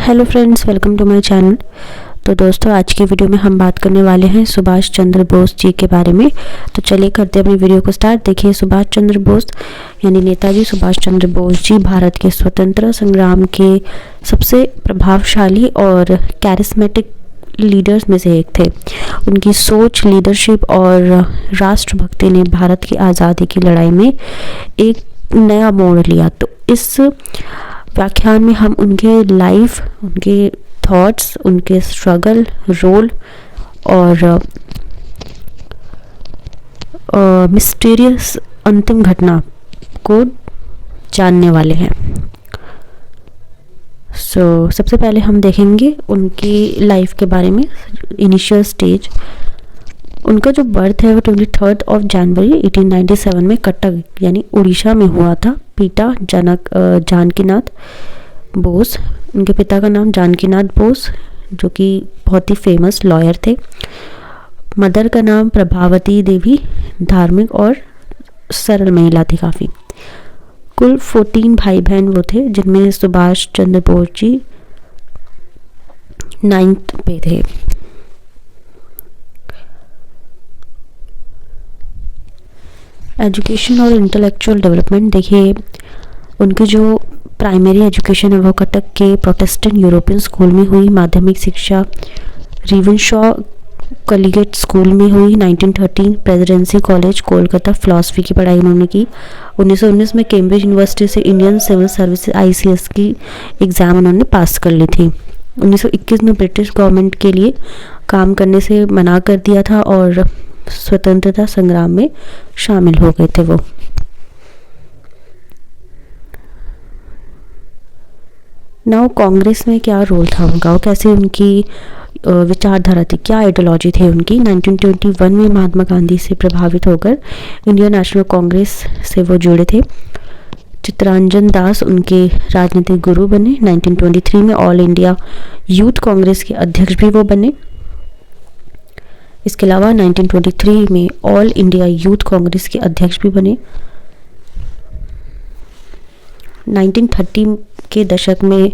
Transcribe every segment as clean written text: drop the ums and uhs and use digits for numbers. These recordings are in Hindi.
Hello friends, welcome to my channel. तो दोस्तों, आज की वीडियो में हम बात करने वाले हैं सुभाष चंद्र बोस जी के बारे में। तो चलिए करते हैं अपनी वीडियो को स्टार्ट। देखिए, सुभाष चंद्र बोस यानी नेताजी सुभाष चंद्र बोस जी भारत के स्वतंत्रता संग्राम के सबसे प्रभावशाली और कैरिस्मेटिक लीडर्स में से एक थे। उनकी सोच, लीडरशिप और राष्ट्रभक्ति ने भारत की आज़ादी की लड़ाई में एक नया मोड़ लिया। तो इस व्याख्यान में हम उनके लाइफ, उनके थॉट्स, उनके स्ट्रगल, रोल और मिस्टीरियस अंतिम घटना को जानने वाले हैं। सबसे पहले हम देखेंगे उनकी लाइफ के बारे में। इनिशियल स्टेज, उनका जो बर्थ है वो 23 जनवरी 1897 में कटक यानी उड़ीसा में हुआ था। पिता जानकीनाथ बोस, उनके पिता का नाम जानकीनाथ बोस, जो कि बहुत ही फेमस लॉयर थे। मदर का नाम प्रभावती देवी, धार्मिक और सरल महिला थी काफ़ी। कुल 14 भाई बहन वो थे, जिनमें सुभाष चंद्र बोस जी 9th पे थे। एजुकेशन और इंटेलेक्चुअल डेवलपमेंट, देखिए उनकी जो प्राइमरी एजुकेशन है वो कटक के प्रोटेस्टेंट यूरोपियन स्कूल में हुई। माध्यमिक शिक्षा रिवनशॉ कॉलेजिएट स्कूल में हुई। 1913 प्रेसिडेंसी कॉलेज कोलकाता फिलॉसफी की पढ़ाई उन्होंने की। 1919 में कैम्ब्रिज यूनिवर्सिटी से इंडियन सिविल सर्विस ICS की एग्ज़ाम उन्होंने पास कर ली थी। 1921 में ब्रिटिश गवर्नमेंट के लिए काम करने से मना कर दिया था और स्वतंत्रता संग्राम में शामिल हो गए थे वो। नाउ कांग्रेस में क्या रोल था उनका, वो कैसे उनकी विचारधारा थी, क्या आइडियोलॉजी थी उनकी। 1921 में महात्मा गांधी से प्रभावित होकर इंडियन नेशनल कांग्रेस से वो जुड़े थे। चित्तरंजन दास उनके राजनीतिक गुरु बने। 1923 में ऑल इंडिया यूथ कांग्रेस के अध्यक्ष भी वो बने। इसके अलावा 1923 में ऑल इंडिया यूथ कांग्रेस के अध्यक्ष भी बने। 1930 के दशक में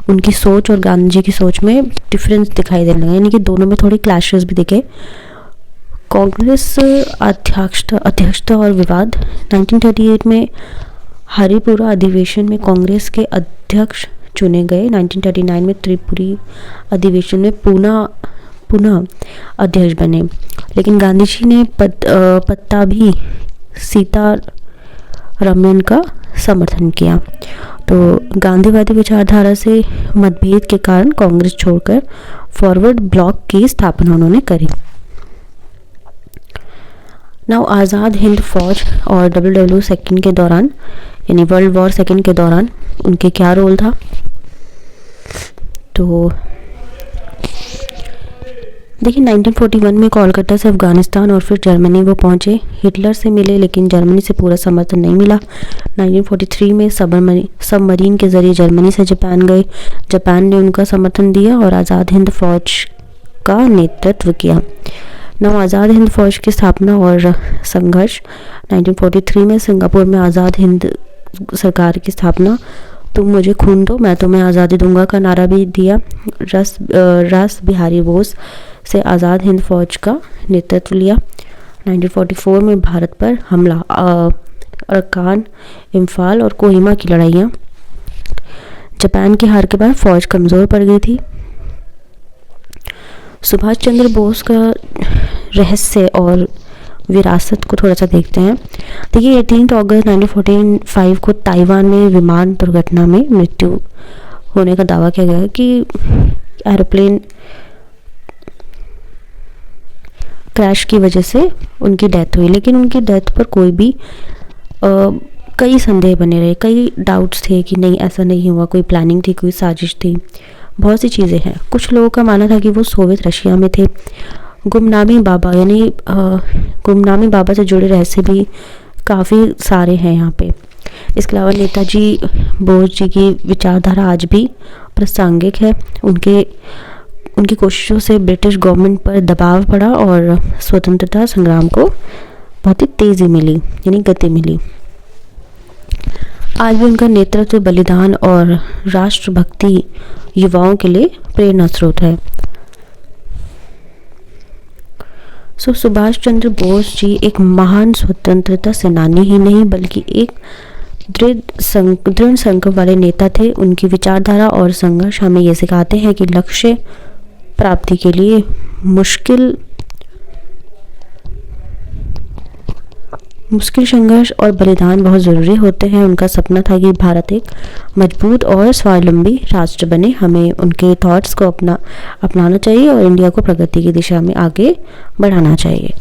उनकी सोच और गांधी जी की सोच में डिफरेंस दिखाई देने लगा, यानी कि दोनों में थोड़ी क्लैशेस भी दिखे। कांग्रेस अध्यक्षता और विवाद, 1938 में हरिपुरा अधिवेशन में कांग्रेस के अध्यक्ष चुने गए। 1939 में त्रिपुरी अधिवेशन में पुनः अध्यक्ष बने, लेकिन गांधी जी ने पट्टाभी सीतारमण का समर्थन किया। तो गांधीवादी विचारधारा से मतभेद के कारण कांग्रेस छोड़कर फॉरवर्ड ब्लॉक की स्थापना उन्होंने करी। नाउ आज़ाद हिंद फौज और WW2 के दौरान यानी वर्ल्ड वॉर सेकेंड के दौरान उनके क्या रोल था। तो देखिए, 1941 में कोलकाता से अफगानिस्तान और फिर जर्मनी वो पहुंचे। हिटलर से मिले, लेकिन जर्मनी से पूरा समर्थन नहीं मिला। 1943 में सबमरीन के जरिए जर्मनी से जापान गए। जापान ने उनका समर्थन दिया और आज़ाद हिंद फौज का नेतृत्व किया। नव आज़ाद हिंद फौज की स्थापना और संघर्ष, 1943 में सिंगापुर में आज़ाद हिंद सरकार की स्थापना। तुम मुझे खून दो, मैं तुम्हें आज़ादी दूंगा का नारा भी दिया। रास बिहारी बोस से आज़ाद हिंद फौज का नेतृत्व लिया। 1944 में भारत पर हमला, अरकान, इम्फाल और कोहिमा की लड़ाइयाँ। जापान की हार के बाद फौज कमज़ोर पड़ गई थी। सुभाष चंद्र बोस का रहस्य और विरासत को थोड़ा सा देखते हैं। देखिए, 18 अगस्त 1945 को ताइवान में विमान दुर्घटना में मृत्यु होने का दावा किया गया है कि एरोप्लेन क्रैश की वजह से उनकी डेथ हुई, लेकिन उनकी डेथ पर कोई भी कई संदेह बने रहे, कई डाउट्स थे कि नहीं, ऐसा नहीं हुआ, कोई प्लानिंग थी, कोई साजिश थी, बहुत सी चीज़ें हैं। कुछ लोगों का मानना था कि वो सोवियत रशिया में थे। गुमनामी बाबा यानी गुमनामी बाबा से जुड़े रहस्य भी काफ़ी सारे हैं यहाँ पे। इसके अलावा नेताजी बोस जी की विचारधारा आज भी प्रासंगिक है। उनकी कोशिशों से ब्रिटिश गवर्नमेंट पर दबाव पड़ा और स्वतंत्रता संग्राम को बहुत ही तेज़ी मिली, यानी गति मिली। आज भी उनका नेतृत्व, बलिदान और राष्ट्रभक्ति युवाओं के लिए प्रेरणा स्रोत है। सुभाष चंद्र बोस जी एक महान स्वतंत्रता सेनानी ही नहीं बल्कि एक दृढ़ संकल्प वाले नेता थे। उनकी विचारधारा और संघर्ष हमें ये सिखाते हैं कि लक्ष्य प्राप्ति के लिए मुश्किल संघर्ष और बलिदान बहुत ज़रूरी होते हैं। उनका सपना था कि भारत एक मजबूत और स्वावलंबी राष्ट्र बने। हमें उनके थॉट्स को अपनाना चाहिए और इंडिया को प्रगति की दिशा में आगे बढ़ाना चाहिए।